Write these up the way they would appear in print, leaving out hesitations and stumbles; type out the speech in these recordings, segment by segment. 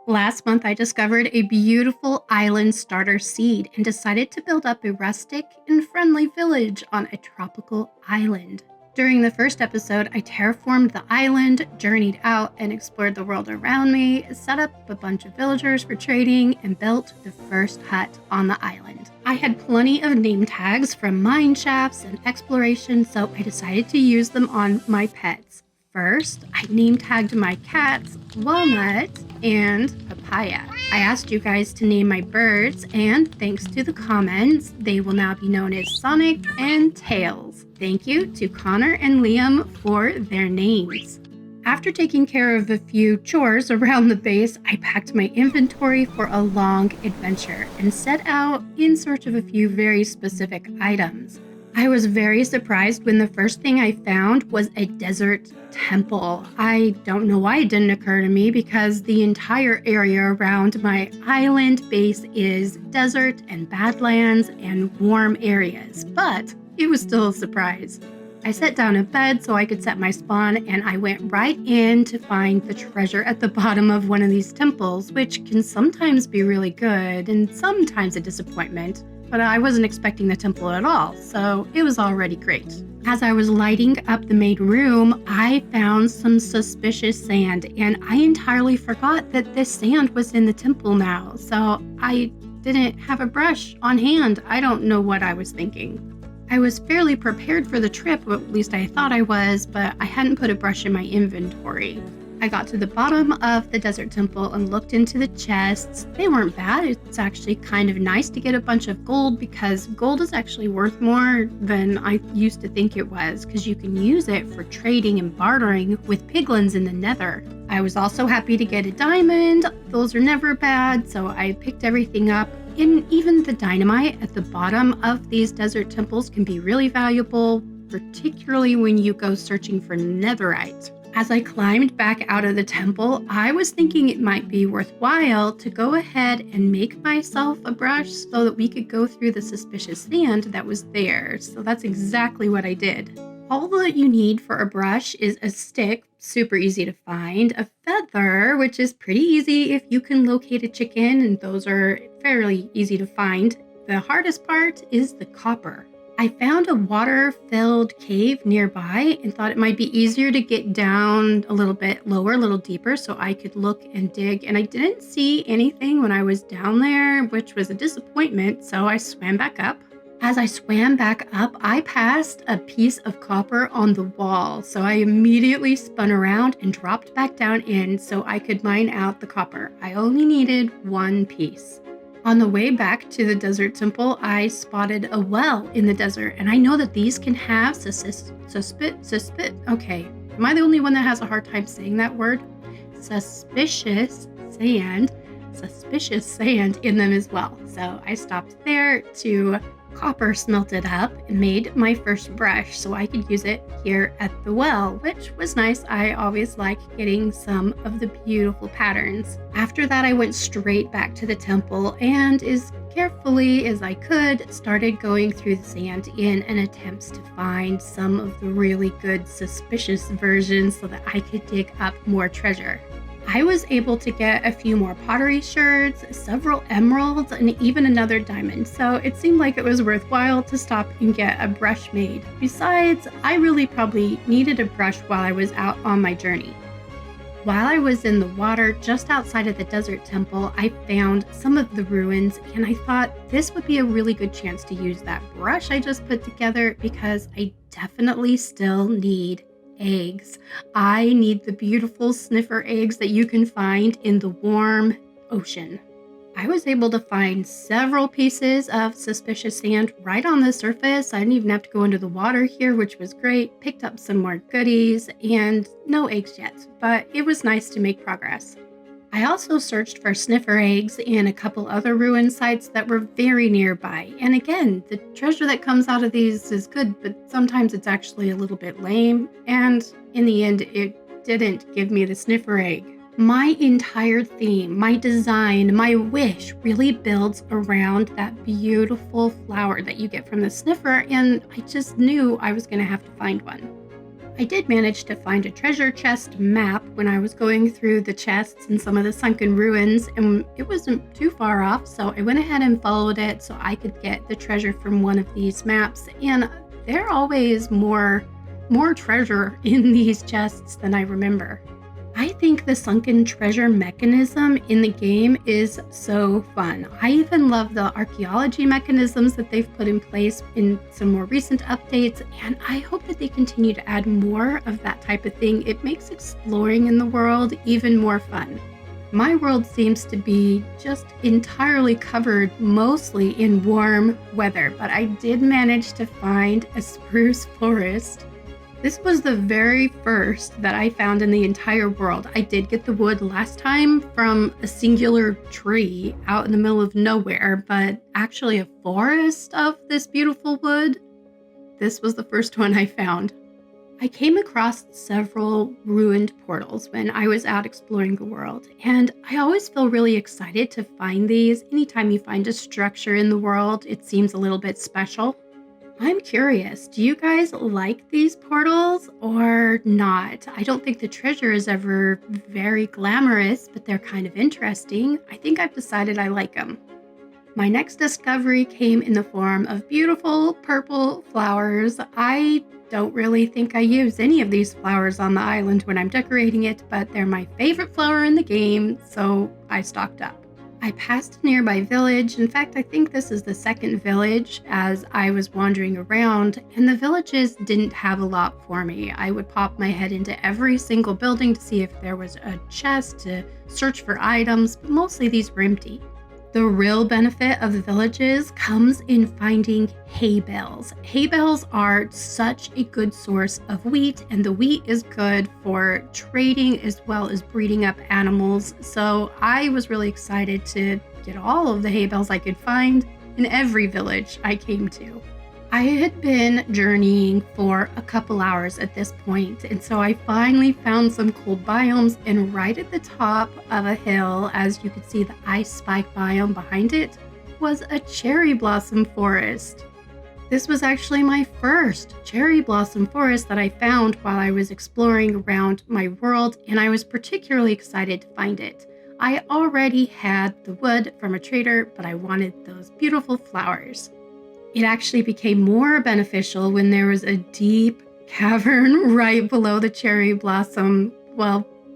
Last month, I discovered a beautiful island starter seed and decided to build up a rustic and friendly village on a tropical island. During the first episode, I terraformed the island, journeyed out and explored the world around me, set up a bunch of villagers for trading, and built the first hut on the island. I had plenty of name tags from mine shafts and exploration, so I decided to use them on my pets. First, I name tagged my cats Walnut and Papaya. I asked you guys to name my birds, and thanks to the comments, they will now be known as Sonic and Tails. Thank you to Connor and Liam for their names. After taking care of a few chores around the base, I packed my inventory for a long adventure and set out in search of a few very specific items. I was very surprised when the first thing I found was a desert temple. I don't know why it didn't occur to me because the entire area around my island base is desert and badlands and warm areas, but it was still a surprise. I set down a bed so I could set my spawn, and I went right in to find the treasure at the bottom of one of these temples, which can sometimes be really good and sometimes a disappointment. But I wasn't expecting the temple at all, so it was already great. As I was lighting up the main room, I found some suspicious sand, and I entirely forgot that this sand was in the temple now, so I didn't have a brush on hand. I don't know what I was thinking. I was fairly prepared for the trip, or at least I thought I was, but I hadn't put a brush in my inventory. I got to the bottom of the desert temple and looked into the chests. They weren't bad. It's actually kind of nice to get a bunch of gold because gold is actually worth more than I used to think it was because you can use it for trading and bartering with piglins in the nether. I was also happy to get a diamond. Those are never bad, so I picked everything up. And even the dynamite at the bottom of these desert temples can be really valuable, particularly when you go searching for netherite. As I climbed back out of the temple, I was thinking it might be worthwhile to go ahead and make myself a brush so that we could go through the suspicious sand that was there. So that's exactly what I did. All that you need for a brush is a stick, super easy to find, a feather, which is pretty easy if you can locate a chicken, and those are fairly easy to find. The hardest part is the copper. I found a water-filled cave nearby and thought it might be easier to get down a little bit lower, a little deeper, so I could look and dig. And I didn't see anything when I was down there, which was a disappointment, so I swam back up. As I swam back up, I passed a piece of copper on the wall, so I immediately spun around and dropped back down in so I could mine out the copper. I only needed one piece. On the way back to the desert temple, I spotted a well in the desert, and I know that these can have okay, am I the only one that has a hard time saying that word? Suspicious sand in them as well. So I stopped there to copper smelted up and made my first brush so I could use it here at the well, which was nice. I always like getting some of the beautiful patterns. After that, I went straight back to the temple and as carefully as I could started going through the sand in an attempt to find some of the really good suspicious versions so that I could dig up more treasure. I was able to get a few more pottery shards, several emeralds, and even another diamond, so it seemed like it was worthwhile to stop and get a brush made. Besides, I really probably needed a brush while I was out on my journey. While I was in the water just outside of the desert temple, I found some of the ruins, and I thought this would be a really good chance to use that brush I just put together because I definitely still need eggs. I need the beautiful sniffer eggs that you can find in the warm ocean. I was able to find several pieces of suspicious sand right on the surface. I didn't even have to go into the water here, which was great. Picked up some more goodies and no eggs yet, but it was nice to make progress. I also searched for sniffer eggs in a couple other ruin sites that were very nearby. And again, the treasure that comes out of these is good, but sometimes it's actually a little bit lame. And in the end, it didn't give me the sniffer egg. My entire theme, my design, my wish really builds around that beautiful flower that you get from the sniffer. And I just knew I was going to have to find one. I did manage to find a treasure chest map when I was going through the chests and some of the sunken ruins, and it wasn't too far off, so I went ahead and followed it so I could get the treasure from one of these maps. And there are always more treasure in these chests than I remember. I think the sunken treasure mechanism in the game is so fun. I even love the archaeology mechanisms that they've put in place in some more recent updates, and I hope that they continue to add more of that type of thing. It makes exploring in the world even more fun. My world seems to be just entirely covered mostly in warm weather, but I did manage to find a spruce forest. This was the very first that I found in the entire world. I did get the wood last time from a singular tree out in the middle of nowhere, but actually a forest of this beautiful wood. This was the first one I found. I came across several ruined portals when I was out exploring the world, and I always feel really excited to find these. Anytime you find a structure in the world, it seems a little bit special. I'm curious, do you guys like these portals or not? I don't think the treasure is ever very glamorous, but they're kind of interesting. I think I've decided I like them. My next discovery came in the form of beautiful purple flowers. I don't really think I use any of these flowers on the island when I'm decorating it, but they're my favorite flower in the game, so I stocked up. I passed a nearby village. In fact, I think this is the second village as I was wandering around, and the villages didn't have a lot for me. I would pop my head into every single building to see if there was a chest to search for items, but mostly these were empty. The real benefit of the villages comes in finding hay bales. Hay bales are such a good source of wheat, and the wheat is good for trading as well as breeding up animals. So I was really excited to get all of the hay bales I could find in every village I came to. I had been journeying for a couple hours at this point, and so I finally found some cool biomes, and right at the top of a hill, as you could see the ice spike biome behind it, was a cherry blossom forest. This was actually my first cherry blossom forest that I found while I was exploring around my world, and I was particularly excited to find it. I already had the wood from a trader, but I wanted those beautiful flowers. It actually became more beneficial when there was a deep cavern right below the cherry blossom,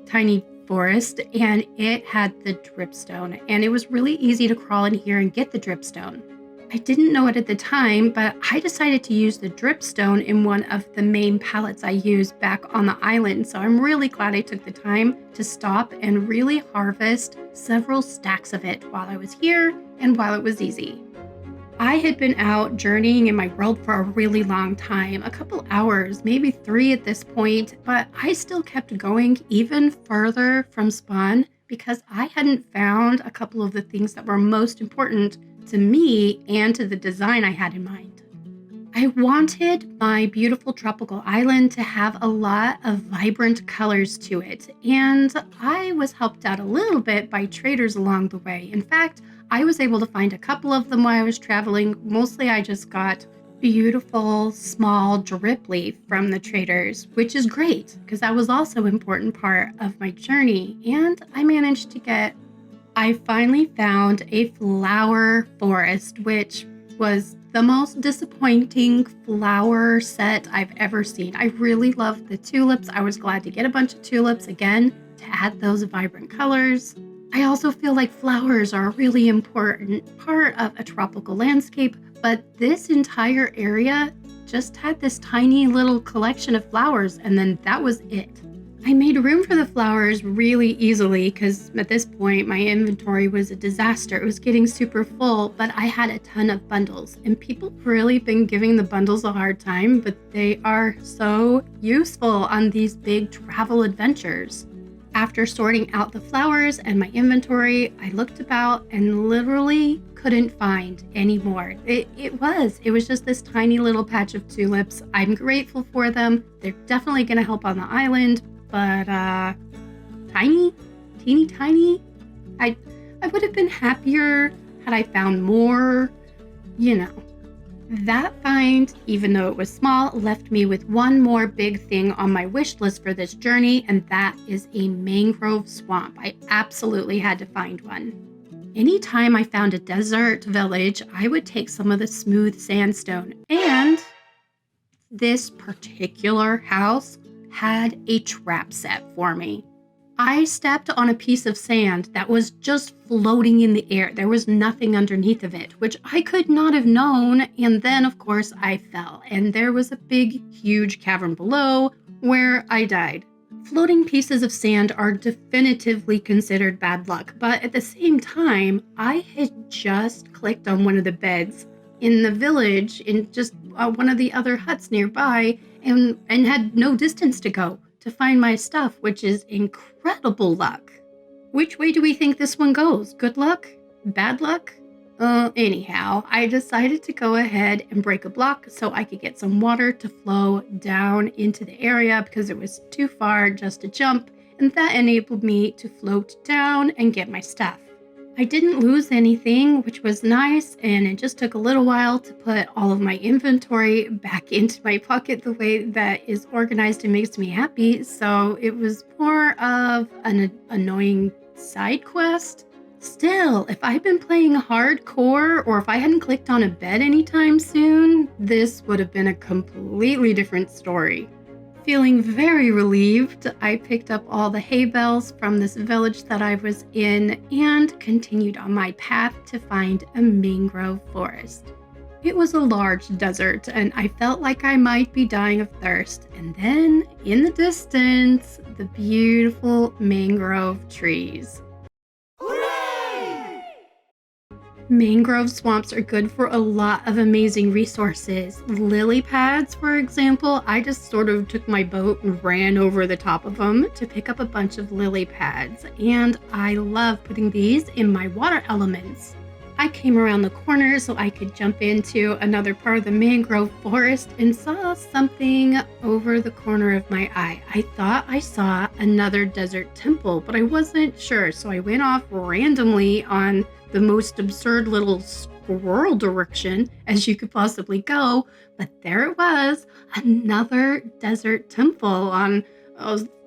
tiny forest, and it had the dripstone, and it was really easy to crawl in here and get the dripstone. I didn't know it at the time, but I decided to use the dripstone in one of the main pallets I used back on the island, so I'm really glad I took the time to stop and really harvest several stacks of it while I was here and while it was easy. I had been out journeying in my world for a really long time, a couple hours, maybe 3 at this point, but I still kept going even further from spawn because I hadn't found a couple of the things that were most important to me and to the design I had in mind. I wanted my beautiful tropical island to have a lot of vibrant colors to it, and I was helped out a little bit by traders along the way. In fact, I was able to find a couple of them while I was traveling. Mostly I just got beautiful small drip leaf from the traders, which is great because that was also an important part of my journey. And I finally found a flower forest, which was the most disappointing flower set I've ever seen. I really loved the tulips. I was glad to get a bunch of tulips again to add those vibrant colors. I also feel like flowers are a really important part of a tropical landscape, but this entire area just had this tiny little collection of flowers, and then that was it. I made room for the flowers really easily because at this point my inventory was a disaster. It was getting super full, but I had a ton of bundles, and people have really been giving the bundles a hard time, but they are so useful on these big travel adventures. After sorting out the flowers and my inventory, I looked about and literally couldn't find any more. It was just this tiny little patch of tulips. I'm grateful for them. They're definitely going to help on the island, but teeny tiny. I would have been happier had I found more, That find, even though it was small, left me with one more big thing on my wish list for this journey, and that is a mangrove swamp. I absolutely had to find one. Anytime I found a desert village, I would take some of the smooth sandstone, and this particular house had a trap set for me. I stepped on a piece of sand that was just floating in the air. There was nothing underneath of it, which I could not have known. And then, of course, I fell, and there was a big, huge cavern below where I died. Floating pieces of sand are definitively considered bad luck, but at the same time, I had just clicked on one of the beds in the village in just one of the other huts nearby and had no distance to go to find my stuff, which is incredible luck. Which way do we think this one goes? Good luck? Bad luck? Anyhow, I decided to go ahead and break a block so I could get some water to flow down into the area because it was too far just to jump, and that enabled me to float down and get my stuff. I didn't lose anything, which was nice, and it just took a little while to put all of my inventory back into my pocket the way that is organized and makes me happy, so it was more of an annoying side quest. Still, if I'd been playing hardcore or if I hadn't clicked on a bed anytime soon, this would have been a completely different story. Feeling very relieved, I picked up all the hay bales from this village that I was in and continued on my path to find a mangrove forest. It was a large desert, and I felt like I might be dying of thirst. And then, in the distance, the beautiful mangrove trees. Mangrove swamps are good for a lot of amazing resources. Lily pads, for example, I just sort of took my boat and ran over the top of them to pick up a bunch of lily pads, and I love putting these in my water elements. I came around the corner so I could jump into another part of the mangrove forest and saw something over the corner of my eye. I thought I saw another desert temple, but I wasn't sure, so I went off randomly on the most absurd little squirrel direction as you could possibly go, but there it was, another desert temple on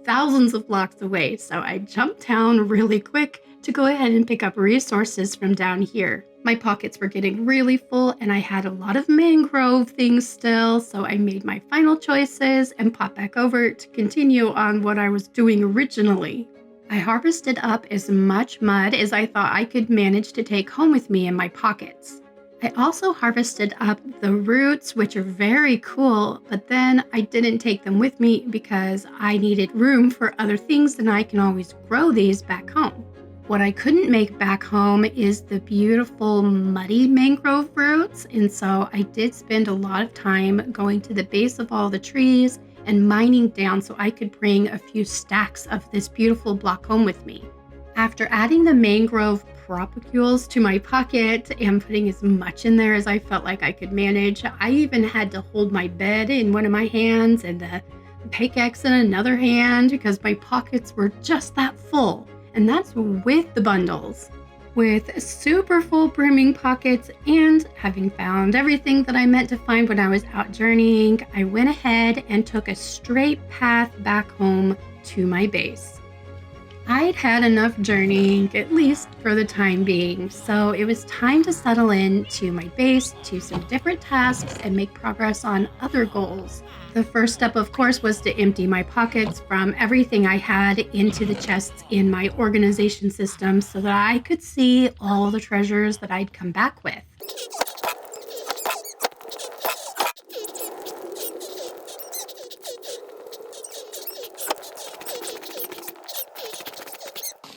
thousands of blocks away. So I jumped down really quick to go ahead and pick up resources from down here. My pockets were getting really full and I had a lot of mangrove things still, so I made my final choices and popped back over to continue on what I was doing originally. I harvested up as much mud as I thought I could manage to take home with me in my pockets. I also harvested up the roots, which are very cool, but then I didn't take them with me because I needed room for other things and I can always grow these back home. What I couldn't make back home is the beautiful muddy mangrove roots, and so I did spend a lot of time going to the base of all the trees and mining down so I could bring a few stacks of this beautiful block home with me. After adding the mangrove propagules to my pocket and putting as much in there as I felt like I could manage, I even had to hold my bed in one of my hands and the pickaxe in another hand because my pockets were just that full, and that's with the bundles. With super full brimming pockets and having found everything that I meant to find when I was out journeying, I went ahead and took a straight path back home to my base. I'd had enough journeying, at least for the time being, so it was time to settle in to my base, to some different tasks, and make progress on other goals. The first step, of course, was to empty my pockets from everything I had into the chests in my organization system so that I could see all the treasures that I'd come back with.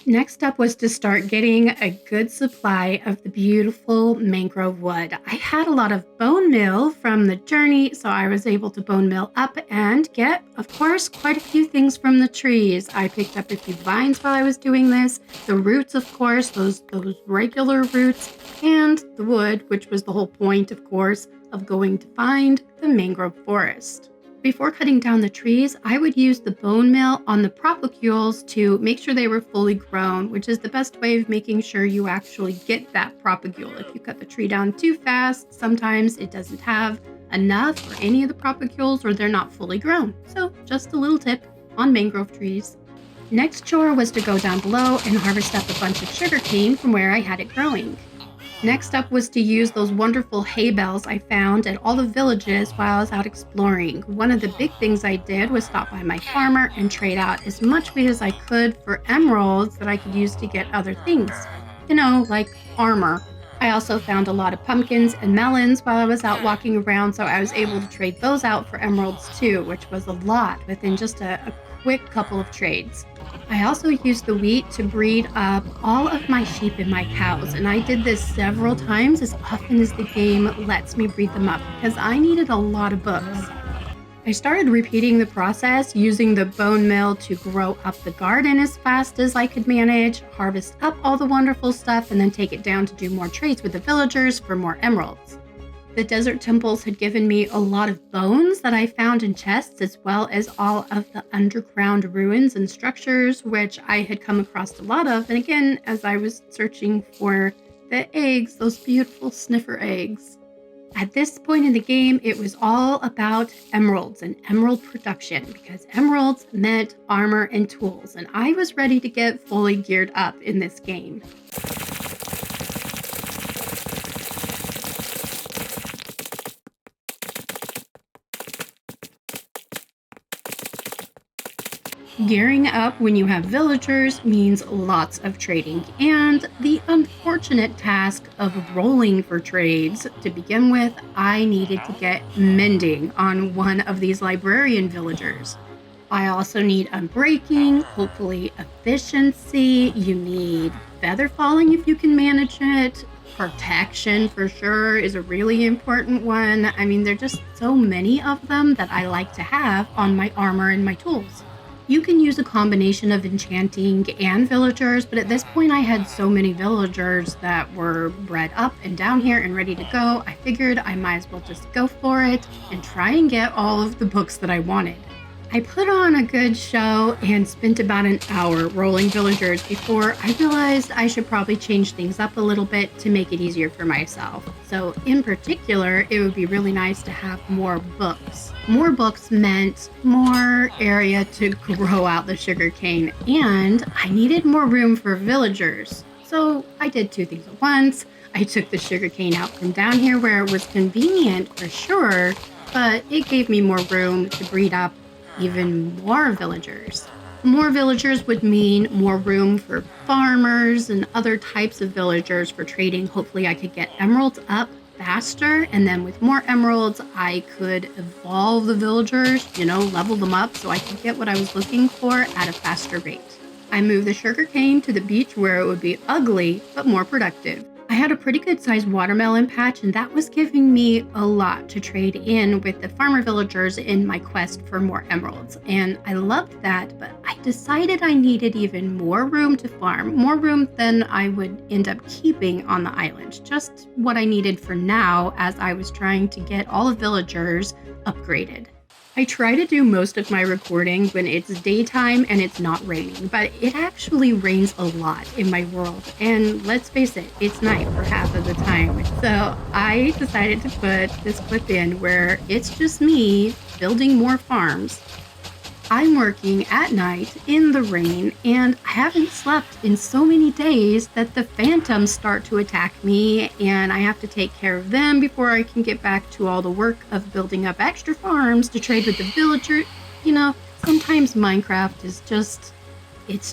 Next up was to start getting a good supply of the beautiful mangrove wood. I had a lot of bone meal from the journey, so I was able to bone meal up and get, of course, quite a few things from the trees. I picked up a few vines while I was doing this, the roots, of course, those regular roots, and the wood, which was the whole point, of course, of going to find the mangrove forest. Before cutting down the trees, I would use the bone mill on the propagules to make sure they were fully grown, which is the best way of making sure you actually get that propagule. If you cut the tree down too fast, sometimes it doesn't have enough or any of the propagules or they're not fully grown. So just a little tip on mangrove trees. Next chore was to go down below and harvest up a bunch of sugarcane from where I had it growing. Next up was to use those wonderful hay bales I found at all the villages while I was out exploring. One of the big things I did was stop by my farmer and trade out as much wheat as I could for emeralds that I could use to get other things. Like armor. I also found a lot of pumpkins and melons while I was out walking around, so I was able to trade those out for emeralds too, which was a lot within just a quick couple of trades. I also used the wheat to breed up all of my sheep and my cows, and I did this several times as often as the game lets me breed them up because I needed a lot of books. I started repeating the process using the bone mill to grow up the garden as fast as I could manage, harvest up all the wonderful stuff, and then take it down to do more trades with the villagers for more emeralds. The desert temples had given me a lot of bones that I found in chests, as well as all of the underground ruins and structures, which I had come across a lot of. And again, as I was searching for the eggs, those beautiful sniffer eggs. At this point in the game, it was all about emeralds and emerald production because emeralds meant armor and tools, and I was ready to get fully geared up in this game. Gearing up when you have villagers means lots of trading and the unfortunate task of rolling for trades. To begin with, I needed to get mending on one of these librarian villagers. I also need unbreaking, hopefully efficiency. You need feather falling if you can manage it. Protection for sure is a really important one. I mean, there are just so many of them that I like to have on my armor and my tools. You can use a combination of enchanting and villagers, but at this point I had so many villagers that were bred up and down here and ready to go, I figured I might as well just go for it and try and get all of the books that I wanted. I put on a good show and spent about an hour rolling villagers before I realized I should probably change things up a little bit to make it easier for myself. So in particular, it would be really nice to have more books. More books meant more area to grow out the sugarcane, and I needed more room for villagers. So I did two things at once. I took the sugarcane out from down here where it was convenient for sure, but it gave me more room to breed up even more villagers. More villagers would mean more room for farmers and other types of villagers for trading. Hopefully I could get emeralds up faster, and then with more emeralds I could evolve the villagers, level them up so I could get what I was looking for at a faster rate. I moved the sugarcane to the beach where it would be ugly but more productive. I had a pretty good sized watermelon patch, and that was giving me a lot to trade in with the farmer villagers in my quest for more emeralds. And I loved that, but I decided I needed even more room to farm, more room than I would end up keeping on the island. Just what I needed for now as I was trying to get all the villagers upgraded. I try to do most of my recording when it's daytime and it's not raining, but it actually rains a lot in my world. And let's face it, it's night for half of the time. So I decided to put this clip in where it's just me building more farms. I'm working at night in the rain, and I haven't slept in so many days that the phantoms start to attack me, and I have to take care of them before I can get back to all the work of building up extra farms to trade with the villagers. Sometimes Minecraft is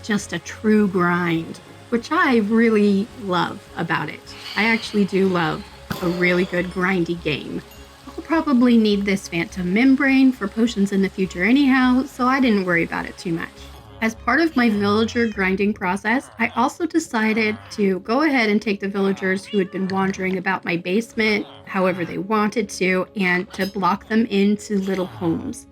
just a true grind, which I really love about it. I actually do love a really good grindy game. I'll probably need this phantom membrane for potions in the future anyhow, so I didn't worry about it too much. As part of my villager grinding process, I also decided to go ahead and take the villagers who had been wandering about my basement however they wanted to, and to block them into little homes.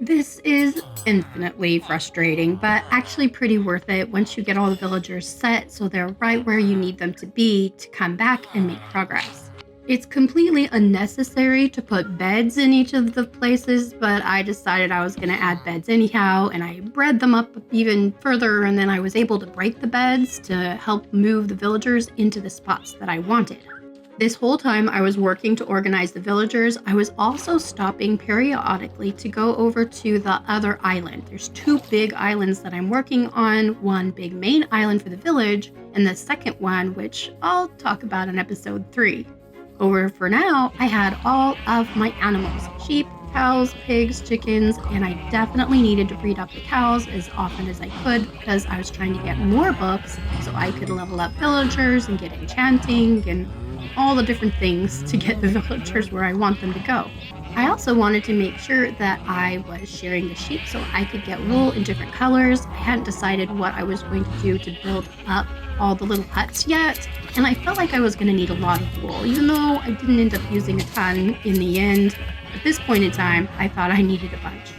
This is infinitely frustrating, but actually pretty worth it once you get all the villagers set so they're right where you need them to be to come back and make progress. It's completely unnecessary to put beds in each of the places, but I decided I was going to add beds anyhow, and I bred them up even further, and then I was able to break the beds to help move the villagers into the spots that I wanted. This whole time I was working to organize the villagers, I was also stopping periodically to go over to the other island. There's two big islands that I'm working on, one big main island for the village, and the second one, which I'll talk about in episode 3. Over for now, I had all of my animals: sheep, cows, pigs, chickens, and I definitely needed to breed up the cows as often as I could because I was trying to get more books so I could level up villagers and get enchanting and all the different things to get the villagers where I want them to go. I also wanted to make sure that I was shearing the sheep so I could get wool in different colors. I hadn't decided what I was going to do to build up all the little huts yet, and I felt like I was going to need a lot of wool, even though I didn't end up using a ton in the end. At this point in time, I thought I needed a bunch.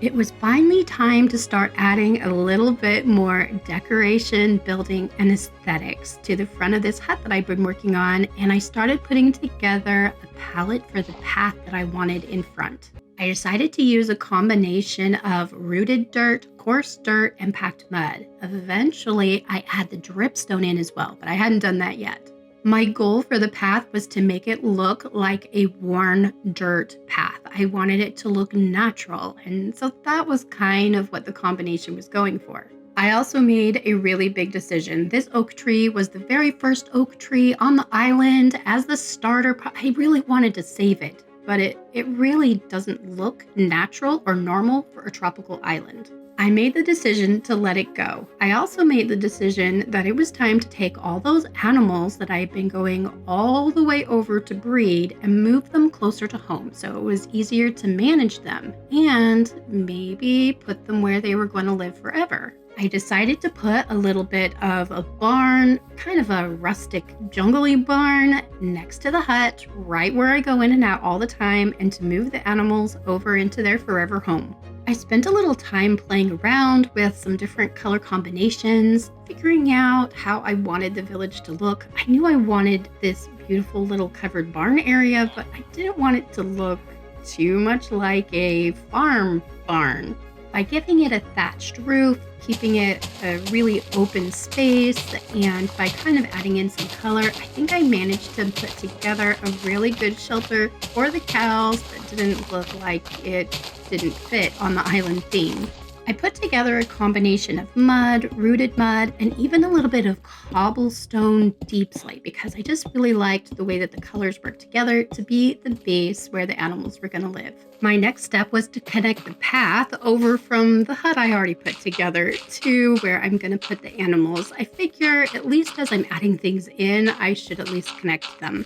It was finally time to start adding a little bit more decoration, building, and aesthetics to the front of this hut that I've been working on, and I started putting together a palette for the path that I wanted in front. I decided to use a combination of rooted dirt, coarse dirt, and packed mud. Eventually, I add the dripstone in as well, but I hadn't done that yet. My goal for the path was to make it look like a worn dirt path. I wanted it to look natural, and so that was kind of what the combination was going for. I also made a really big decision. This oak tree was the very first oak tree on the island. As the starter, I really wanted to save it, but it really doesn't look natural or normal for a tropical island. I made the decision to let it go. I also made the decision that it was time to take all those animals that I had been going all the way over to breed and move them closer to home so it was easier to manage them and maybe put them where they were going to live forever. I decided to put a little bit of a barn, kind of a rustic, jungly barn, next to the hut, right where I go in and out all the time, and to move the animals over into their forever home. I spent a little time playing around with some different color combinations, figuring out how I wanted the village to look. I knew I wanted this beautiful little covered barn area, but I didn't want it to look too much like a farm barn. By giving it a thatched roof, keeping it a really open space, and by kind of adding in some color, I think I managed to put together a really good shelter for the cows that didn't look like it didn't fit on the island theme. I put together a combination of mud, rooted mud, and even a little bit of cobblestone deep slate because I just really liked the way that the colors worked together to be the base where the animals were going to live. My next step was to connect the path over from the hut I already put together to where I'm going to put the animals. I figure at least as I'm adding things in, I should at least connect them.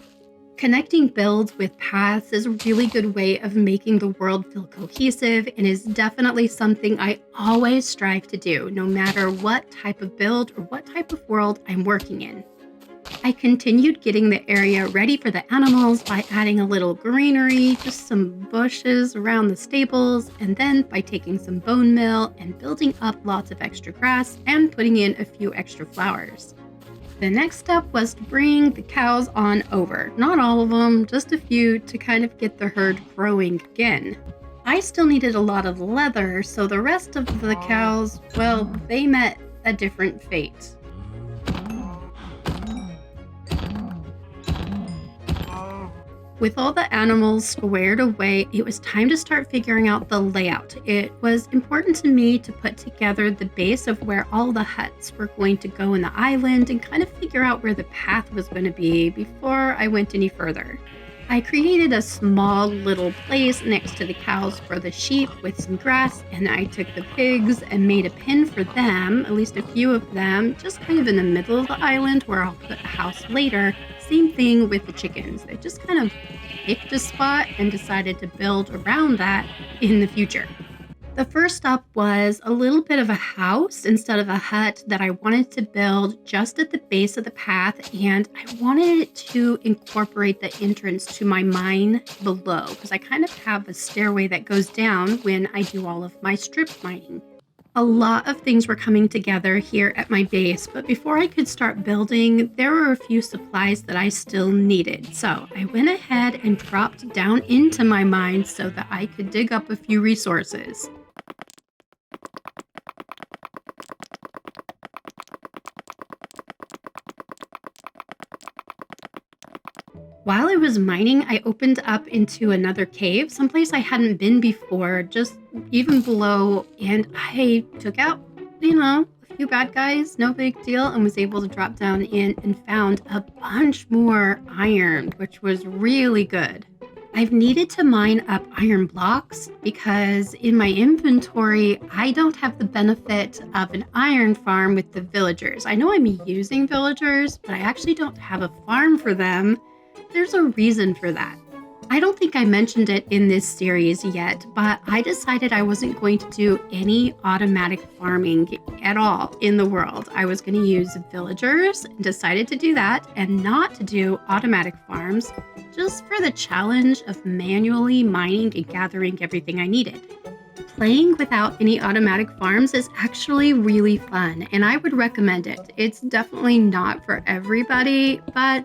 Connecting builds with paths is a really good way of making the world feel cohesive and is definitely something I always strive to do, no matter what type of build or what type of world I'm working in. I continued getting the area ready for the animals by adding a little greenery, just some bushes around the stables, and then by taking some bone meal and building up lots of extra grass and putting in a few extra flowers. The next step was to bring the cows on over. Not all of them, just a few to kind of get the herd growing again. I still needed a lot of leather, so the rest of the cows, well, they met a different fate. With all the animals squared away, it was time to start figuring out the layout. It was important to me to put together the base of where all the huts were going to go in the island and kind of figure out where the path was going to be before I went any further. I created a small little place next to the cows for the sheep with some grass, and I took the pigs and made a pen for them, at least a few of them, just kind of in the middle of the island where I'll put a house later. Same thing with the chickens. I just kind of picked a spot and decided to build around that in the future. The first step was a little bit of a house instead of a hut that I wanted to build just at the base of the path, and I wanted it to incorporate the entrance to my mine below because I kind of have a stairway that goes down when I do all of my strip mining. A lot of things were coming together here at my base, but before I could start building, there were a few supplies that I still needed. So I went ahead and dropped down into my mine so that I could dig up a few resources. While I was mining, I opened up into another cave, someplace I hadn't been before, just even below, and I took out, a few bad guys, no big deal, and was able to drop down in and found a bunch more iron, which was really good. I've needed to mine up iron blocks because in my inventory, I don't have the benefit of an iron farm with the villagers. I know I'm using villagers, but I actually don't have a farm for them. There's a reason for that. I don't think I mentioned it in this series yet, but I decided I wasn't going to do any automatic farming at all in the world. I was going to use villagers and decided to do that and not to do automatic farms just for the challenge of manually mining and gathering everything I needed. Playing without any automatic farms is actually really fun, and I would recommend it. It's definitely not for everybody, but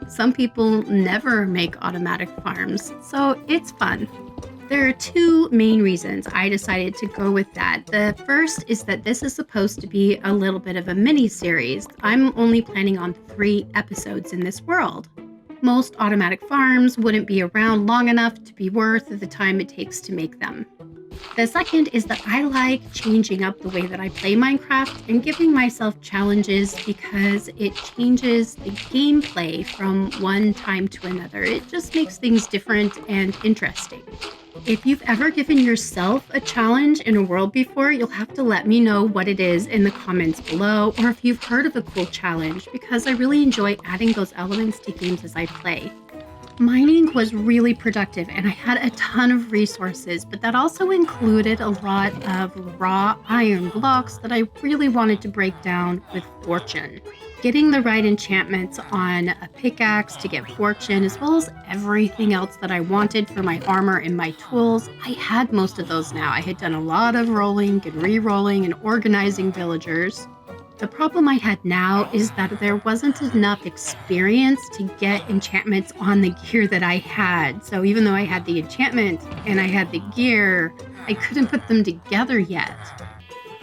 some people never make automatic farms, so it's fun. There are two main reasons I decided to go with that. The first is that this is supposed to be a little bit of a mini-series. I'm only planning on 3 episodes in this world. Most automatic farms wouldn't be around long enough to be worth the time it takes to make them. The second is that I like changing up the way that I play Minecraft and giving myself challenges because it changes the gameplay from one time to another. It just makes things different and interesting. If you've ever given yourself a challenge in a world before, you'll have to let me know what it is in the comments below, or if you've heard of a cool challenge, because I really enjoy adding those elements to games as I play. Mining was really productive and I had a ton of resources, but that also included a lot of raw iron blocks that I really wanted to break down with fortune. Getting the right enchantments on a pickaxe to get fortune, as well as everything else that I wanted for my armor and my tools, I had most of those now. I had done a lot of rolling and re-rolling and organizing villagers. The problem I had now is that there wasn't enough experience to get enchantments on the gear that I had. So even though I had the enchantment and I had the gear, I couldn't put them together yet.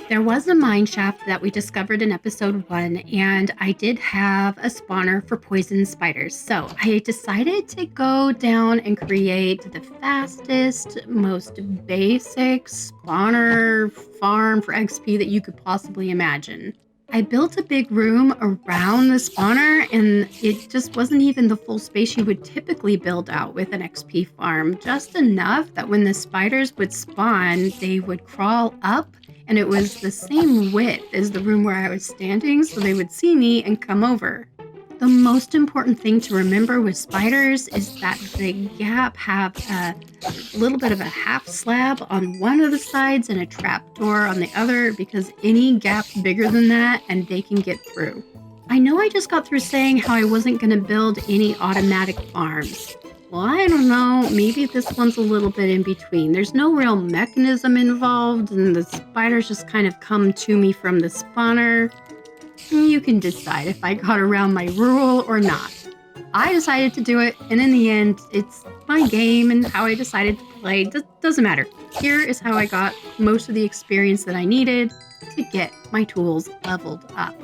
There was a mine shaft that we discovered in episode 1, and I did have a spawner for poison spiders. So I decided to go down and create the fastest, most basic spawner farm for XP that you could possibly imagine. I built a big room around the spawner, and it just wasn't even the full space you would typically build out with an XP farm. Just enough that when the spiders would spawn, they would crawl up, and it was the same width as the room where I was standing, so they would see me and come over. The most important thing to remember with spiders is that the gap have a little bit of a half slab on one of the sides and a trapdoor on the other, because any gap bigger than that and they can get through. I know I just got through saying how I wasn't going to build any automatic farms. Well, I don't know, maybe this one's a little bit in between. There's no real mechanism involved and the spiders just kind of come to me from the spawner. You can decide if I got around my rule or not. I decided to do it, and in the end, it's my game and how I decided to play. Doesn't matter. Here is how I got most of the experience that I needed to get my tools leveled up.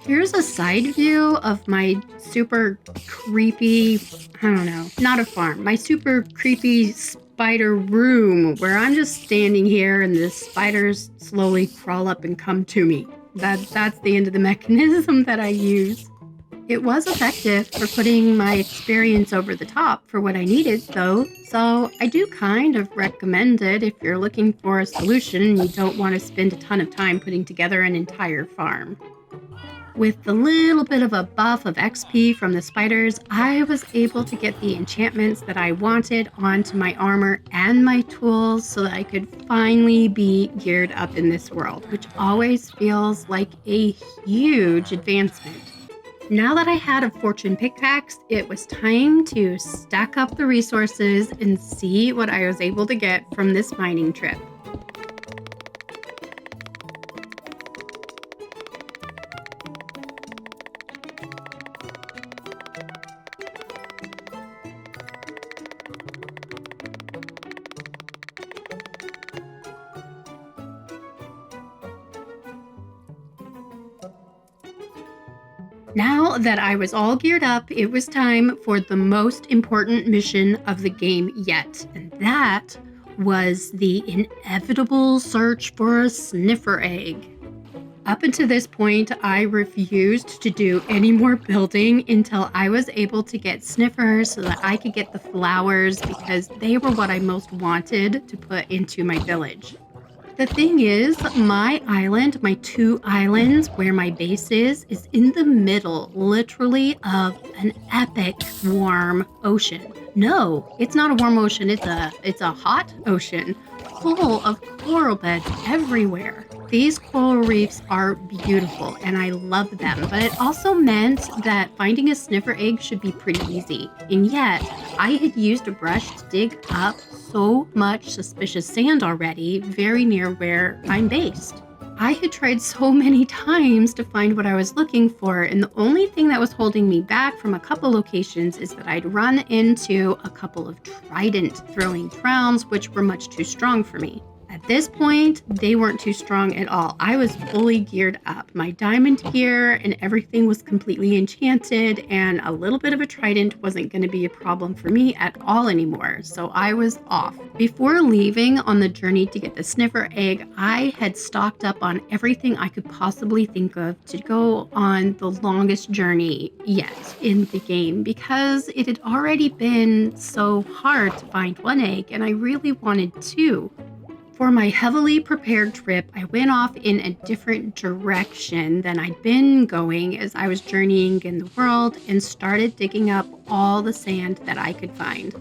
Here's a side view of my super creepy, not a farm, my super creepy spider room where I'm just standing here and the spiders slowly crawl up and come to me. That's the end of the mechanism that I use. It was effective for putting my experience over the top for what I needed, though, so I do kind of recommend it if you're looking for a solution and you don't want to spend a ton of time putting together an entire farm. With the little bit of a buff of XP from the spiders, I was able to get the enchantments that I wanted onto my armor and my tools so that I could finally be geared up in this world, which always feels like a huge advancement. Now that I had a fortune pickaxe, it was time to stack up the resources and see what I was able to get from this mining trip. Now that I was all geared up, it was time for the most important mission of the game yet, and that was the inevitable search for a sniffer egg. Up until this point, I refused to do any more building until I was able to get sniffers so that I could get the flowers because they were what I most wanted to put into my village. The thing is, my island, my 2 islands where my base is in the middle, literally, of an epic warm ocean. No, it's not a warm ocean, it's a hot ocean, full of coral beds everywhere. These coral reefs are beautiful and I love them, but it also meant that finding a sniffer egg should be pretty easy. And yet, I had used a brush to dig up so much suspicious sand already, very near where I'm based. I had tried so many times to find what I was looking for, and the only thing that was holding me back from a couple locations is that I'd run into a couple of trident throwing drowns, which were much too strong for me. At this point, they weren't too strong at all. I was fully geared up. My diamond gear and everything was completely enchanted, and a little bit of a trident wasn't going to be a problem for me at all anymore, so I was off. Before leaving on the journey to get the sniffer egg, I had stocked up on everything I could possibly think of to go on the longest journey yet in the game because it had already been so hard to find one egg, and I really wanted two. For my heavily prepared trip, I went off in a different direction than I'd been going as I was journeying in the world and started digging up all the sand that I could find.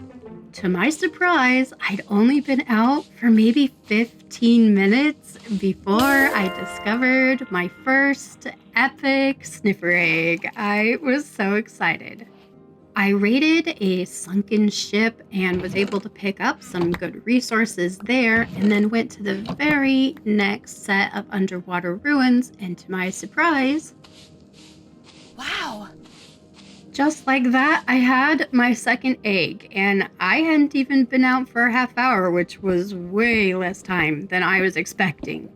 To my surprise, I'd only been out for maybe 15 minutes before I discovered my first epic sniffer egg. I was so excited. I raided a sunken ship and was able to pick up some good resources there, and then went to the very next set of underwater ruins, and to my surprise, Wow! just like that, I had my second egg, and I hadn't even been out for a half hour, which was way less time than I was expecting.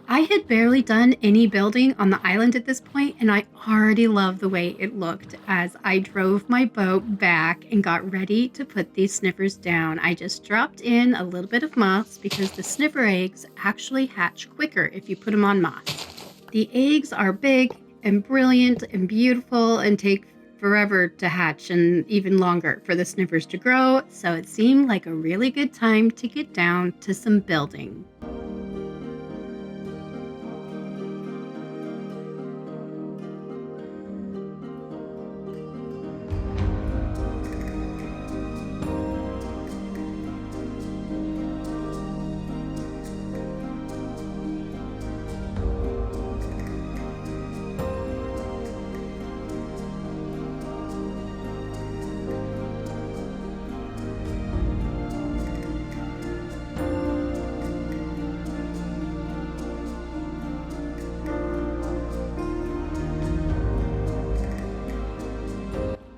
I had barely done any building on the island at this point, and I already loved the way it looked as I drove my boat back and got ready to put these sniffers down. I just dropped in a little bit of moss because the sniffer eggs actually hatch quicker if you put them on moss. The eggs are big and brilliant and beautiful and take forever to hatch and even longer for the sniffers to grow, so it seemed like a really good time to get down to some building.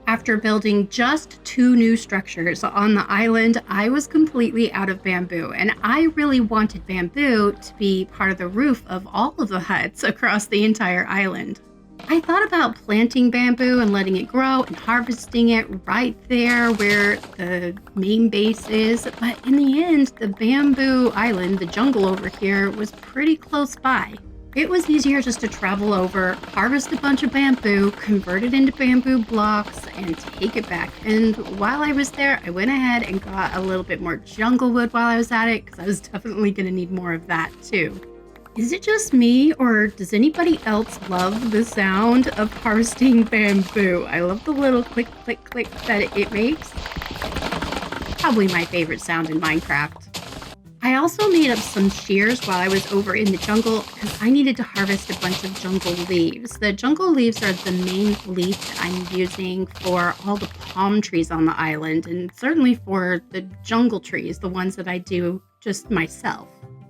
After building just 2 new structures on the island, I was completely out of bamboo, and I really wanted bamboo to be part of the roof of all of the huts across the entire island. I thought about planting bamboo and letting it grow and harvesting it right there where the main base is, but in the end, the bamboo island, the jungle over here, was pretty close by. It was easier just to travel over, harvest a bunch of bamboo, convert it into bamboo blocks, and take it back. And while I was there, I went ahead and got a little bit more jungle wood while I was at it, because I was definitely going to need more of that too. Is it just me, or does anybody else love the sound of harvesting bamboo? I love the little click, click, click that it makes. Probably my favorite sound in Minecraft. I also made up some shears while I was over in the jungle because I needed to harvest a bunch of jungle leaves. The jungle leaves are the main leaf that I'm using for all the palm trees on the island, and certainly for the jungle trees, the ones that I do just myself.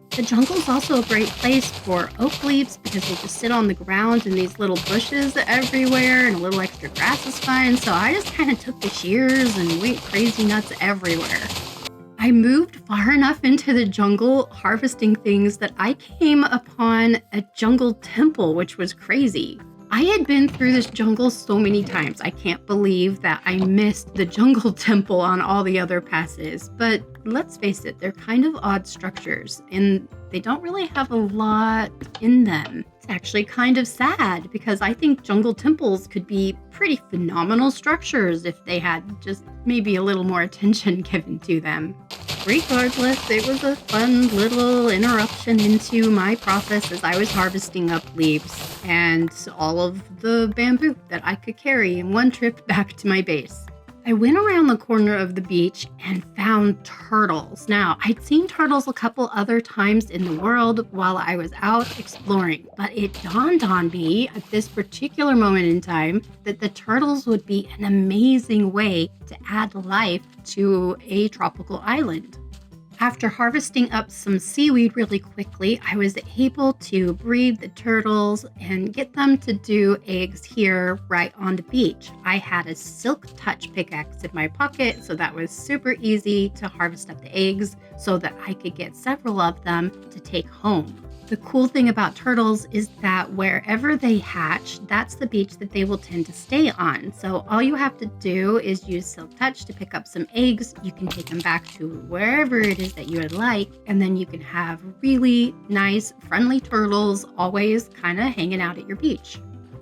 The jungle is also a great place for oak leaves because they just sit on the ground in these little bushes everywhere, and a little extra grass is fine. So I just kind of took the shears and went crazy nuts everywhere. I moved far enough into the jungle harvesting things that I came upon a jungle temple, which was crazy. I had been through this jungle so many times. I can't believe that I missed the jungle temple on all the other passes. But let's face it, they're kind of odd structures and they don't really have a lot in them. It's actually kind of sad because I think jungle temples could be pretty phenomenal structures if they had just maybe a little more attention given to them. Regardless, it was a fun little interruption into my process as I was harvesting up leaves and all of the bamboo that I could carry in one trip back to my base. I went around the corner of the beach and found turtles. Now, I'd seen turtles a couple other times in the world while I was out exploring, but it dawned on me at this particular moment in time that the turtles would be an amazing way to add life to a tropical island. After harvesting up some seaweed really quickly, I was able to breed the turtles and get them to do eggs here right on the beach. I had a silk touch pickaxe in my pocket, so that was super easy to harvest up the eggs so that I could get several of them to take home. The cool thing about turtles is that wherever they hatch, that's the beach that they will tend to stay on. So all you have to do is use Silk Touch to pick up some eggs. You can take them back to wherever it is that you would like, and then you can have really nice, friendly turtles always kind of hanging out at your beach.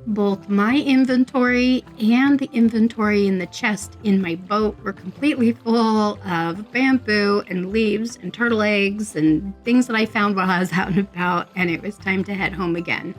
Both my inventory and the inventory in the chest in my boat were completely full of bamboo and leaves and turtle eggs and things that I found while I was out and about, and it was time to head home again.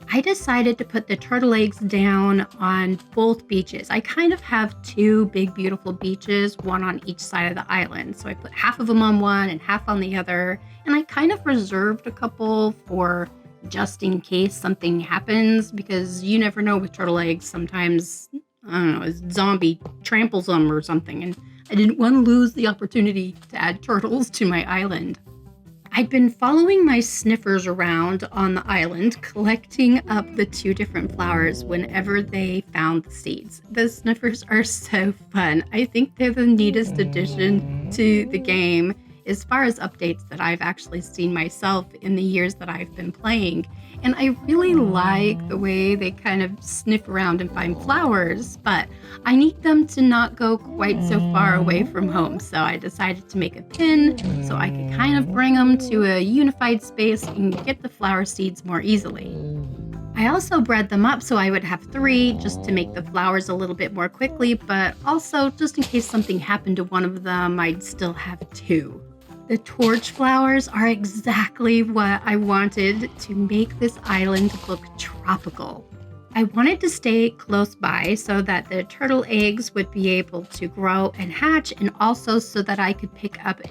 I decided to put the turtle eggs down on both beaches. I kind of have two big, beautiful beaches, one on each side of the island. So I put half of them on one and half on the other, and I kind of reserved a couple for just in case something happens, because you never know with turtle eggs. Sometimes, I don't know, a zombie tramples them or something, and I didn't want to lose the opportunity to add turtles to my island. I'd been following my sniffers around on the island, collecting up the two different flowers whenever they found the seeds. The sniffers are so fun. I think they're the neatest addition to the game as far as updates that I've actually seen myself in the years that I've been playing. And I really like the way they kind of sniff around and find flowers, but I need them to not go quite so far away from home. So I decided to make a pin so I could kind of bring them to a unified space and get the flower seeds more easily. I also bred them up so I would have 3 just to make the flowers a little bit more quickly, but also just in case something happened to one of them, I'd still have 2. The torch flowers are exactly what I wanted to make this island look tropical. I wanted to stay close by so that the turtle eggs would be able to grow and hatch, and also so that I could pick up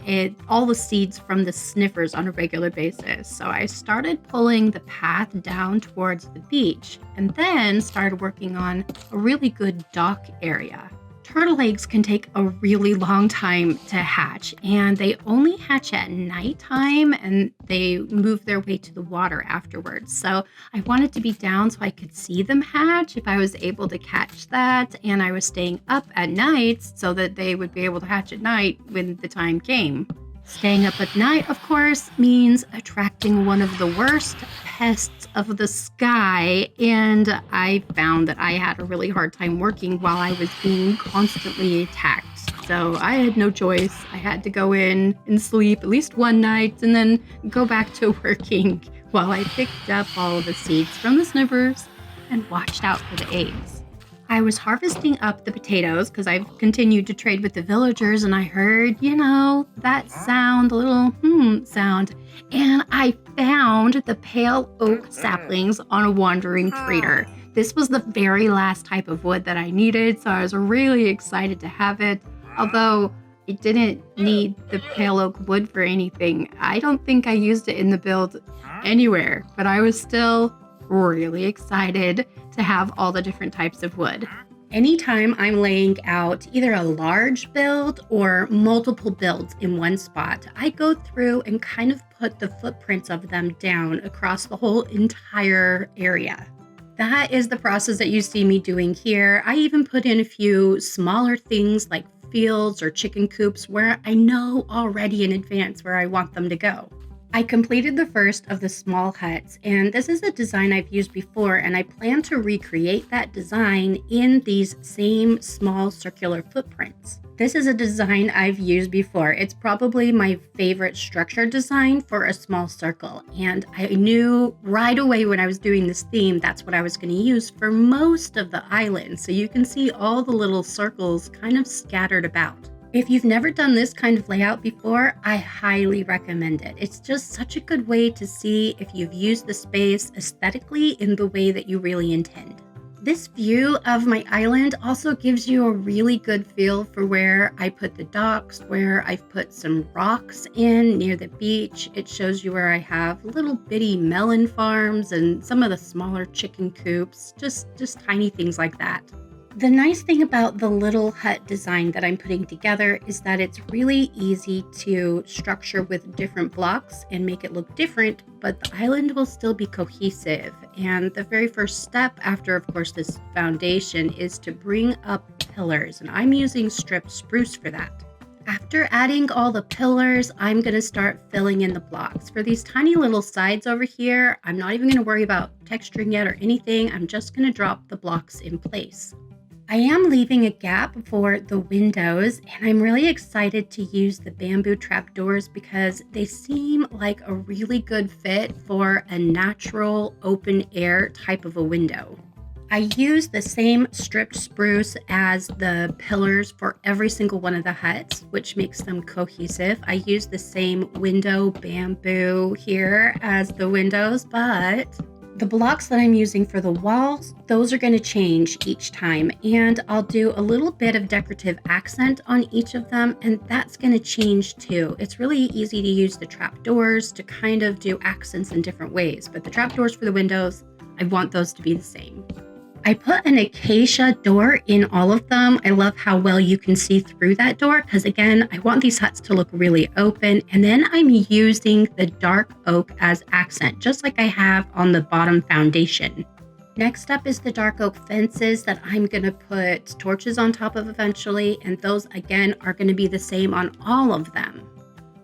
all the seeds from the sniffers on a regular basis. So I started pulling the path down towards the beach and then started working on a really good dock area. Turtle eggs can take a really long time to hatch, and they only hatch at nighttime and they move their way to the water afterwards. So I wanted to be down so I could see them hatch if I was able to catch that, and I was staying up at night so that they would be able to hatch at night when the time came. Staying up at night, of course, means attracting one of the worst pests of the sky, and I found that I had a really hard time working while I was being constantly attacked. So I had no choice. I had to go in and sleep at least one night and then go back to working while I picked up all of the seeds from the sniffers and watched out for the eggs. I was harvesting up the potatoes because I've continued to trade with the villagers, and I heard, that sound, a little sound. And I found the pale oak saplings on a wandering trader. This was the very last type of wood that I needed, so I was really excited to have it. Although it didn't need the pale oak wood for anything. I don't think I used it in the build anywhere, but I was still really excited to have all the different types of wood. Anytime I'm laying out either a large build or multiple builds in one spot, I go through and kind of put the footprints of them down across the whole entire area. That is the process that you see me doing here. I even put in a few smaller things like fields or chicken coops where I know already in advance where I want them to go. I completed the first of the small huts, and this is a design I've used before, and I plan to recreate that design in these same small circular footprints. This is a design I've used before. It's probably my favorite structure design for a small circle, and I knew right away when I was doing this theme that's what I was going to use for most of the island, so you can see all the little circles kind of scattered about. If you've never done this kind of layout before, I highly recommend it. It's just such a good way to see if you've used the space aesthetically in the way that you really intend. This view of my island also gives you a really good feel for where I put the docks, where I've put some rocks in near the beach. It shows you where I have little bitty melon farms and some of the smaller chicken coops, just tiny things like that. The nice thing about the little hut design that I'm putting together is that it's really easy to structure with different blocks and make it look different, but the island will still be cohesive. And the very first step after, of course, this foundation is to bring up pillars, and I'm using stripped spruce for that. After adding all the pillars, I'm going to start filling in the blocks. For these tiny little sides over here, I'm not even going to worry about texturing yet or anything. I'm just going to drop the blocks in place. I am leaving a gap for the windows, and I'm really excited to use the bamboo trapdoors because they seem like a really good fit for a natural open air type of a window. I use the same stripped spruce as the pillars for every single one of the huts, which makes them cohesive. I use the same window bamboo here as the windows, but the blocks that I'm using for the walls, those are going to change each time, and I'll do a little bit of decorative accent on each of them, and that's going to change too. It's really easy to use the trapdoors to kind of do accents in different ways, but the trapdoors for the windows, I want those to be the same. I put an acacia door in all of them. I love how well you can see through that door because, again, I want these huts to look really open. And then I'm using the dark oak as accent, just like I have on the bottom foundation. Next up is the dark oak fences that I'm going to put torches on top of eventually. And those, again, are going to be the same on all of them.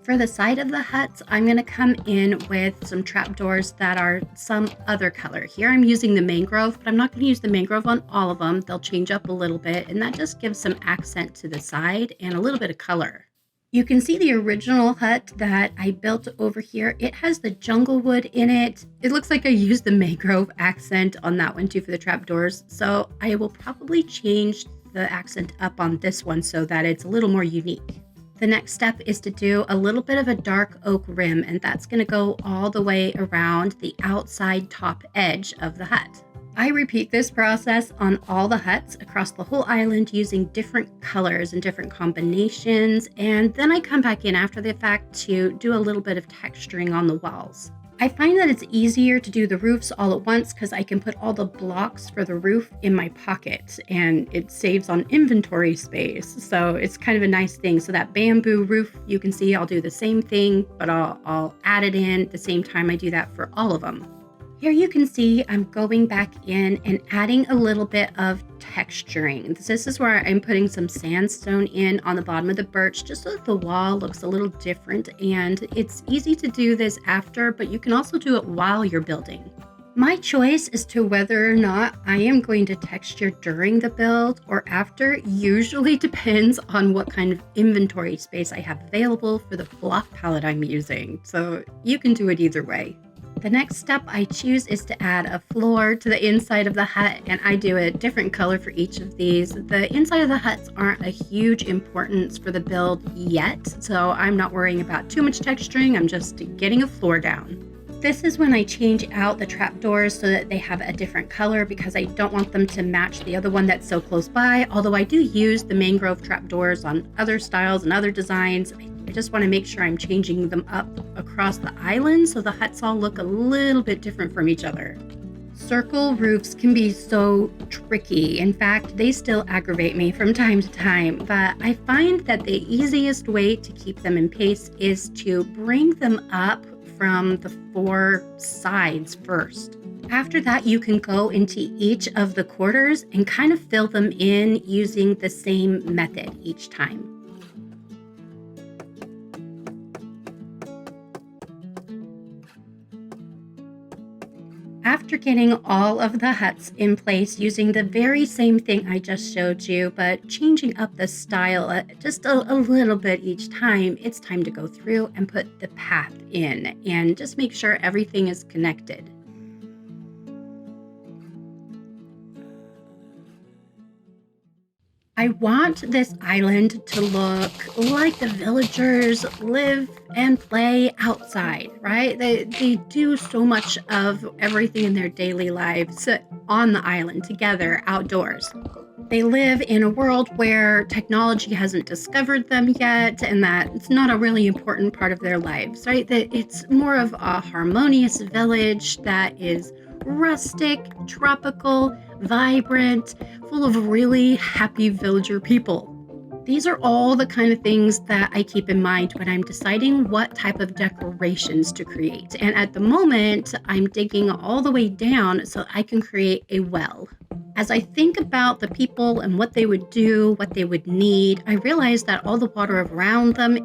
For the side of the huts, I'm going to come in with some trapdoors that are some other color. Here I'm using the mangrove, but I'm not going to use the mangrove on all of them. They'll change up a little bit, and that just gives some accent to the side and a little bit of color. You can see the original hut that I built over here. It has the jungle wood in it. It looks like I used the mangrove accent on that one too for the trapdoors, so I will probably change the accent up on this one so that it's a little more unique. The next step is to do a little bit of a dark oak rim, and that's going to go all the way around the outside top edge of the hut. I repeat this process on all the huts across the whole island using different colors and different combinations, and then I come back in after the fact to do a little bit of texturing on the walls. I find that it's easier to do the roofs all at once because I can put all the blocks for the roof in my pocket and it saves on inventory space. So it's kind of a nice thing. So that bamboo roof, you can see I'll do the same thing, but I'll add it in at the same time I do that for all of them. Here you can see I'm going back in and adding a little bit of texturing. This is where I'm putting some sandstone in on the bottom of the birch just so that the wall looks a little different, and it's easy to do this after, but you can also do it while you're building. My choice as to whether or not I am going to texture during the build or after usually depends on what kind of inventory space I have available for the block palette I'm using, so you can do it either way. The next step I choose is to add a floor to the inside of the hut, and I do a different color for each of these. The inside of the huts aren't a huge importance for the build yet, so I'm not worrying about too much texturing. I'm just getting a floor down. This is when I change out the trapdoors so that they have a different color because I don't want them to match the other one that's so close by, although I do use the mangrove trapdoors on other styles and other designs. I just want to make sure I'm changing them up across the island so the huts all look a little bit different from each other. Circle roofs can be so tricky. In fact, they still aggravate me from time to time, but I find that the easiest way to keep them in pace is to bring them up from the four sides first. After that, you can go into each of the quarters and kind of fill them in using the same method each time. After getting all of the huts in place using the very same thing I just showed you, but changing up the style just a little bit each time, it's time to go through and put the path in and just make sure everything is connected. I want this island to look like the villagers live and play outside, right? They do so much of everything in their daily lives on the island together outdoors. They live in a world where technology hasn't discovered them yet, and that it's not a really important part of their lives, right? That it's more of a harmonious village that is rustic, tropical, vibrant, full of really happy villager people. These are all the kind of things that I keep in mind when I'm deciding what type of decorations to create. And at the moment, I'm digging all the way down so I can create a well. As I think about the people and what they would do, what they would need, I realize that all the water around them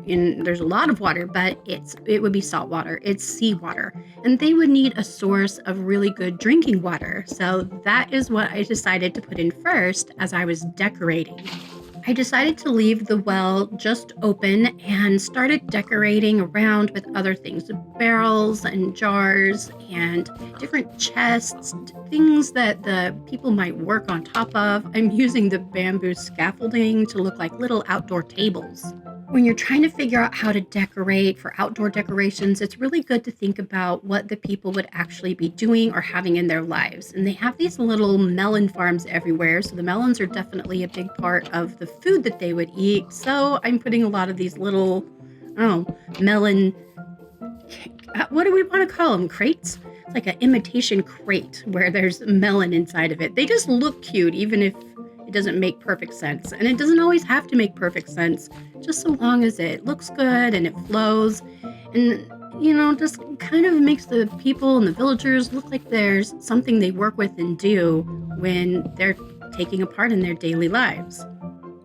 there's a lot of water, but it would be salt water. It's seawater. And they would need a source of really good drinking water. So that is what I decided to put in first as I was decorating. I decided to leave the well just open and started decorating around with other things, barrels and jars and different chests, things that the people might work on top of. I'm using the bamboo scaffolding to look like little outdoor tables. When you're trying to figure out how to decorate for outdoor decorations, it's really good to think about what the people would actually be doing or having in their lives. And they have these little melon farms everywhere, so the melons are definitely a big part of the food that they would eat. So I'm putting a lot of these little, melon, what do we want to call them? Crates? It's like an imitation crate where there's melon inside of it. They just look cute, even if it doesn't make perfect sense. And it doesn't always have to make perfect sense, just so long as it looks good and it flows and, just kind of makes the people and the villagers look like there's something they work with and do when they're taking a part in their daily lives.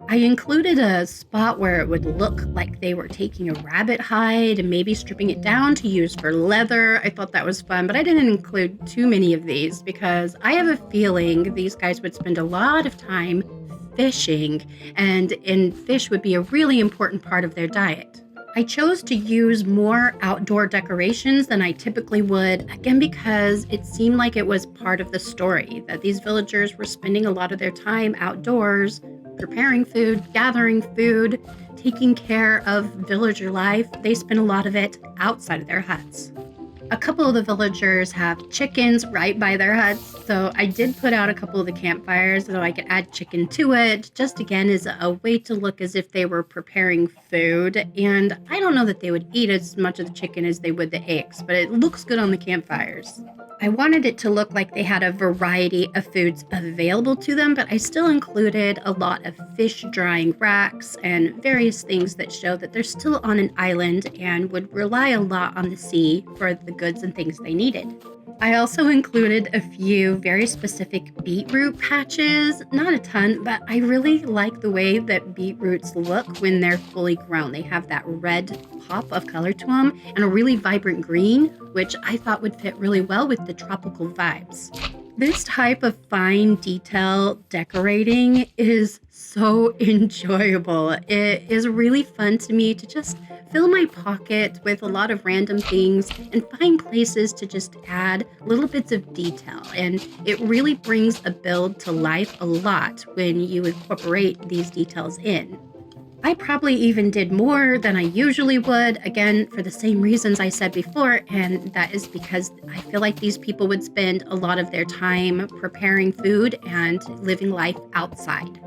I included a spot where it would look like they were taking a rabbit hide and maybe stripping it down to use for leather. I thought that was fun, but I didn't include too many of these because I have a feeling these guys would spend a lot of time fishing, and fish would be a really important part of their diet. I chose to use more outdoor decorations than I typically would, again because it seemed like it was part of the story, that these villagers were spending a lot of their time outdoors, preparing food, gathering food, taking care of villager life. They spend a lot of it outside of their huts. A couple of the villagers have chickens right by their huts, so I did put out a couple of the campfires so I could add chicken to it, just again as a way to look as if they were preparing food. And I don't know that they would eat as much of the chicken as they would the eggs, but it looks good on the campfires. I wanted it to look like they had a variety of foods available to them, but I still included a lot of fish drying racks and various things that show that they're still on an island and would rely a lot on the sea for the goods and things they needed. I also included a few very specific beetroot patches, not a ton, but I really like the way that beetroots look when they're fully grown. They have that red pop of color to them and a really vibrant green, which I thought would fit really well with the tropical vibes. This type of fine detail decorating is so enjoyable. It is really fun to me to just fill my pocket with a lot of random things and find places to just add little bits of detail. And it really brings a build to life a lot when you incorporate these details in. I probably even did more than I usually would, again, for the same reasons I said before, and that is because I feel like these people would spend a lot of their time preparing food and living life outside.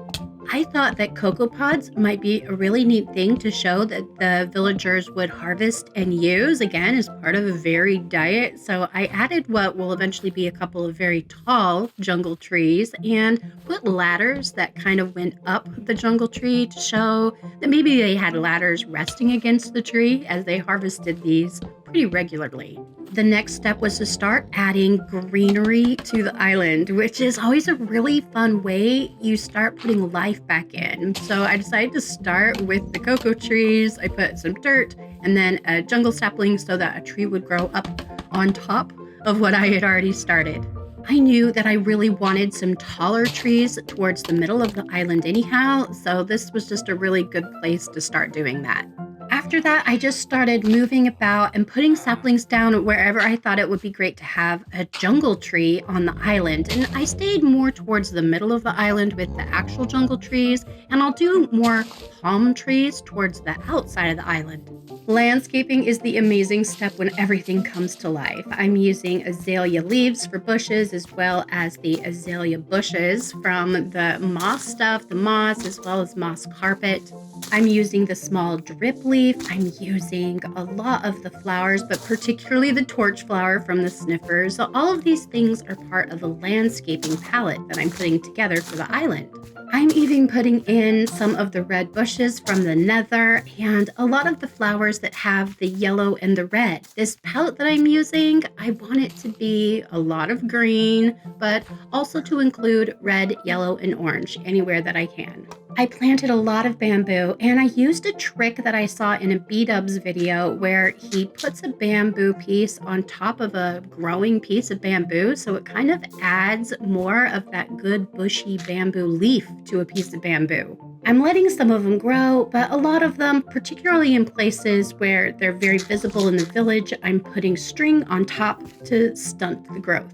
I thought that cocoa pods might be a really neat thing to show that the villagers would harvest and use, again, as part of a varied diet. So I added what will eventually be a couple of very tall jungle trees and put ladders that kind of went up the jungle tree to show that maybe they had ladders resting against the tree as they harvested these pretty regularly. The next step was to start adding greenery to the island, which is always a really fun way you start putting life back in. So I decided to start with the cocoa trees. I put some dirt and then a jungle sapling so that a tree would grow up on top of what I had already started. I knew that I really wanted some taller trees towards the middle of the island anyhow, so this was just a really good place to start doing that. After that, I just started moving about and putting saplings down wherever I thought it would be great to have a jungle tree on the island. And I stayed more towards the middle of the island with the actual jungle trees, and I'll do more palm trees towards the outside of the island. Landscaping is the amazing step when everything comes to life. I'm using azalea leaves for bushes as well as the azalea bushes from the moss stuff, the moss as well as moss carpet. I'm using the small drip leaf. I'm using a lot of the flowers, but particularly the torch flower from the sniffers. So all of these things are part of a landscaping palette that I'm putting together for the island. I'm even putting in some of the red bushes from the nether and a lot of the flowers that have the yellow and the red. This palette that I'm using, I want it to be a lot of green, but also to include red, yellow, and orange anywhere that I can. I planted a lot of bamboo, and I used a trick that I saw in a B-Dubs video where he puts a bamboo piece on top of a growing piece of bamboo, so it kind of adds more of that good bushy bamboo leaf to a piece of bamboo. I'm letting some of them grow, but a lot of them, particularly in places where they're very visible in the village, I'm putting string on top to stunt the growth.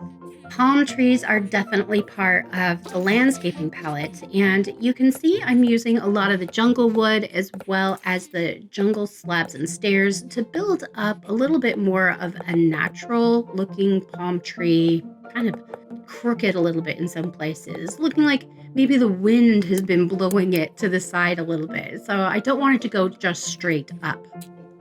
Palm trees are definitely part of the landscaping palette, and you can see I'm using a lot of the jungle wood as well as the jungle slabs and stairs to build up a little bit more of a natural looking palm tree, kind of crooked a little bit in some places, looking like maybe the wind has been blowing it to the side a little bit. So I don't want it to go just straight up.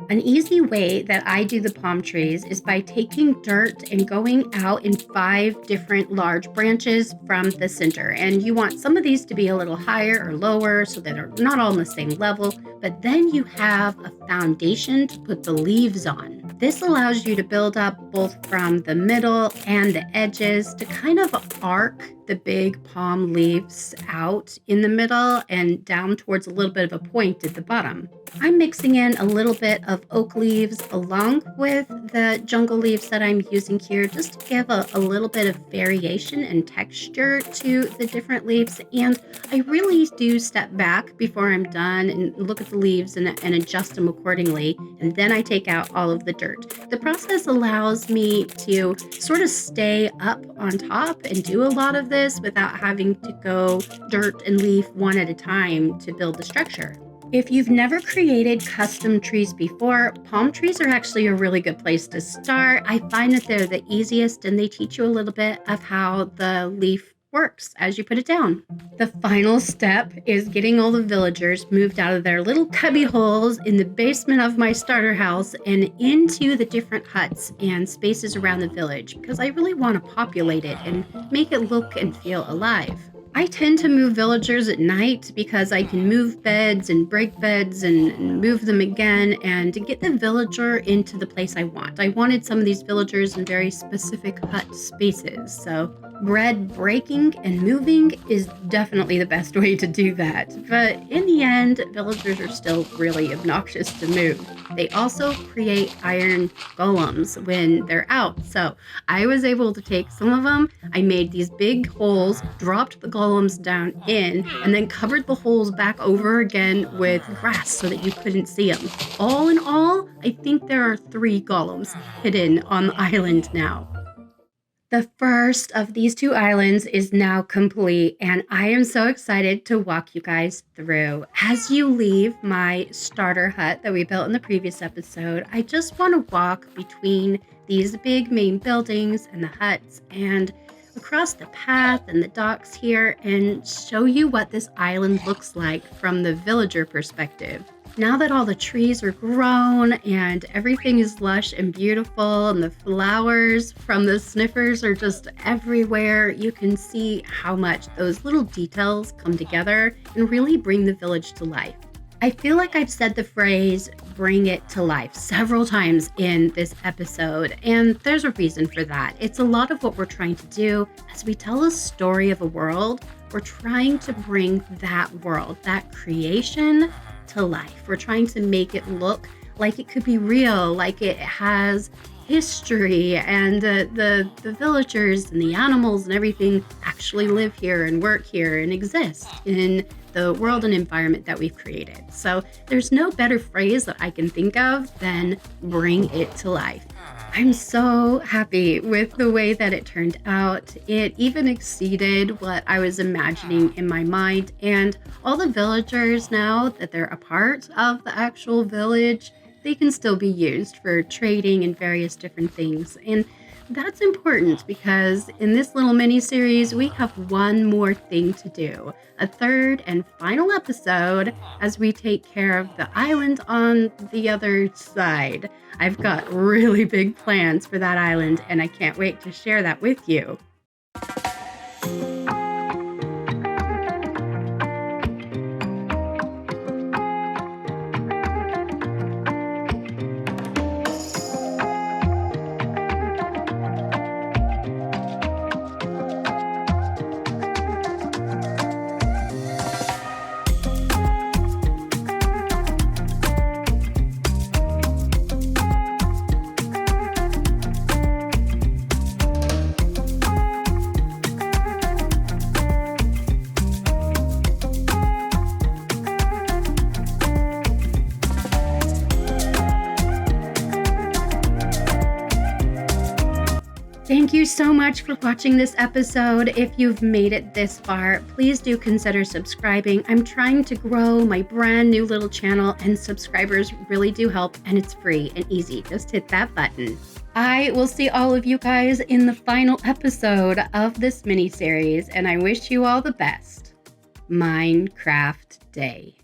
An easy way that I do the palm trees is by taking dirt and going out in 5 different large branches from the center. And you want some of these to be a little higher or lower so that they're not all on the same level, but then you have a foundation to put the leaves on. This allows you to build up both from the middle and the edges to kind of arc the big palm leaves out in the middle and down towards a little bit of a point at the bottom. I'm mixing in a little bit of oak leaves along with the jungle leaves that I'm using here just to give a little bit of variation and texture to the different leaves. And I really do step back before I'm done and look at the leaves and adjust them accordingly. And then I take out all of the dirt. The process allows me to sort of stay up on top and do a lot of this without having to go dirt and leaf one at a time to build the structure. If you've never created custom trees before, palm trees are actually a really good place to start. I find that they're the easiest and they teach you a little bit of how the leaf works as you put it down. The final step is getting all the villagers moved out of their little cubby holes in the basement of my starter house and into the different huts and spaces around the village because I really want to populate it and make it look and feel alive. I tend to move villagers at night because I can move beds and break beds and move them again and to get the villager into the place I want. I wanted some of these villagers in very specific hut spaces, so bread breaking and moving is definitely the best way to do that. But in the end, villagers are still really obnoxious to move. They also create iron golems when they're out. So I was able to take some of them. I made these big holes, dropped the golems down in, and then covered the holes back over again with grass so that you couldn't see them. All in all, I think there are 3 golems hidden on the island now. The first of these 2 islands is now complete, and I am so excited to walk you guys through. As you leave my starter hut that we built in the previous episode, I just want to walk between these big main buildings and the huts and across the path and the docks here and show you what this island looks like from the villager perspective. Now that all the trees are grown and everything is lush and beautiful and the flowers from the sniffers are just everywhere, you can see how much those little details come together and really bring the village to life. I feel like I've said the phrase, bring it to life, several times in this episode, and there's a reason for that. It's a lot of what we're trying to do as we tell a story of a world. We're trying to bring that world, that creation, to life. We're trying to make it look like it could be real, like it has history, and the villagers and the animals and everything actually live here and work here and exist in the world and environment that we've created. So there's no better phrase that I can think of than bring it to life. I'm so happy with the way that it turned out. It even exceeded what I was imagining in my mind. And all the villagers, now that they're a part of the actual village, they can still be used for trading and various different things. And that's important because in this little mini series, we have one more thing to do, a third and final episode as we take care of the island on the other side. I've got really big plans for that island, and I can't wait to share that with you. Thank you so much for watching this episode. If you've made it this far, please do consider subscribing. I'm trying to grow my brand new little channel, and subscribers really do help, and it's free and easy. Just hit that button. I will see all of you guys in the final episode of this mini series, and I wish you all the best. Minecraft Day.